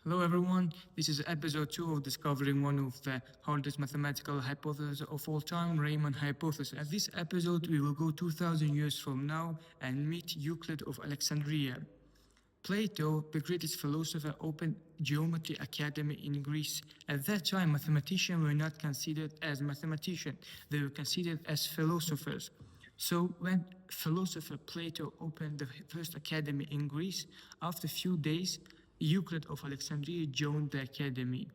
Hello everyone, this is episode 2 of discovering one of the hardest mathematical hypotheses of all time, Riemann Hypothesis. At this episode we will go 2000 years from now and meet Euclid of Alexandria. Plato, the greatest philosopher, opened Geometry Academy in Greece. At that time, mathematicians were not considered as mathematicians, they were considered as philosophers. So when philosopher Plato opened the first academy in Greece, after a few days, Euclid of Alexandria joined the academy.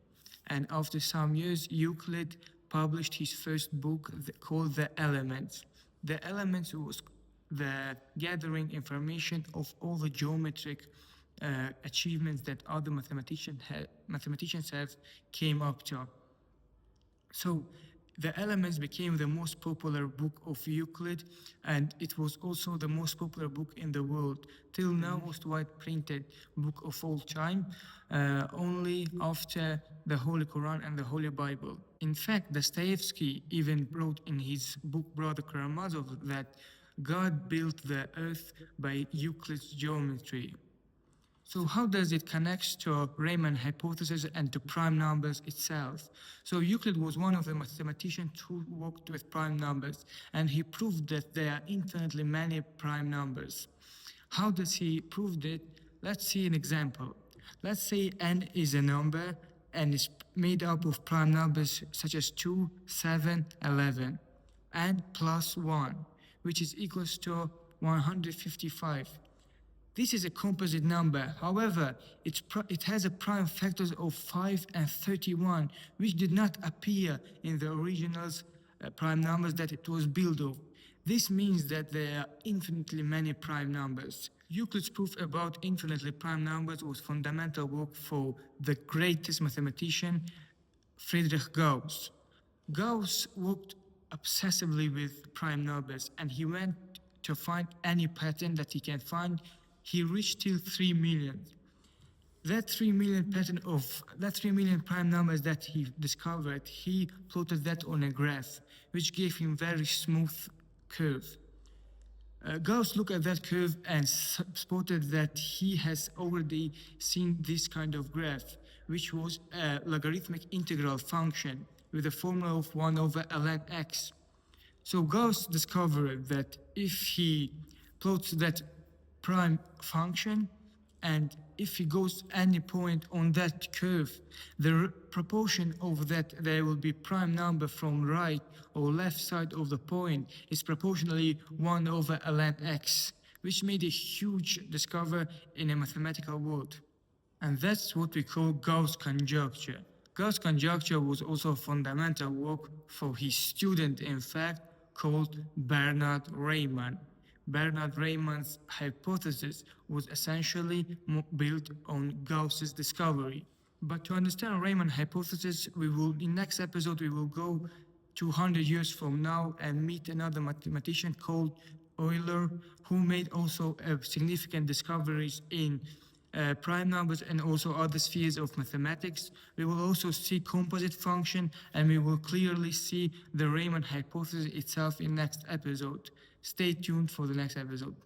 And after some years, Euclid published his first book called The Elements. The Elements was the gathering information of all the geometric achievements that other mathematicians have came up to. So the Elements became the most popular book of Euclid, and it was also the most popular book in the world. Till now, most wide printed book of all time, only after the Holy Quran and the Holy Bible. In fact, Dostoevsky even wrote in his book Brother Karamazov that God built the earth by Euclid's geometry. So how does it connect to Riemann hypothesis and to prime numbers itself? So Euclid was one of the mathematicians who worked with prime numbers, and he proved that there are infinitely many prime numbers. How does he prove it? Let's see an example. Let's say n is a number and is made up of prime numbers such as 2, 7, 11, and plus 1, which is equals to 155. This is a composite number. However, it has a prime factors of 5 and 31, which did not appear in the original prime numbers that it was built of. This means that there are infinitely many prime numbers. Euclid's proof about infinitely prime numbers was fundamental work for the greatest mathematician, Friedrich Gauss. Gauss worked obsessively with prime numbers, and he went to find any pattern that he can find. He reached till 3 million. That 3 million prime numbers that he discovered, he plotted that on a graph, which gave him very smooth curve. Gauss looked at that curve and spotted that he has already seen this kind of graph, which was a logarithmic integral function with a formula of 1 over ln x. So Gauss discovered that if he plots that prime function, and if he goes any point on that curve, the proportion of that there will be prime number from right or left side of the point is proportionally 1 over ln x, which made a huge discovery in a mathematical world. And that's what we call Gauss conjecture. Gauss conjecture was also a fundamental work for his student, in fact, called Bernard Riemann. Bernard Riemann's hypothesis was essentially built on Gauss's discovery. But to understand Riemann hypothesis, in next episode we will go 200 years from now and meet another mathematician called Euler, who made also significant discoveries in prime numbers and also other spheres of mathematics. We will also see composite function, and we will clearly see the Riemann hypothesis itself in next episode. Stay tuned for the next episode.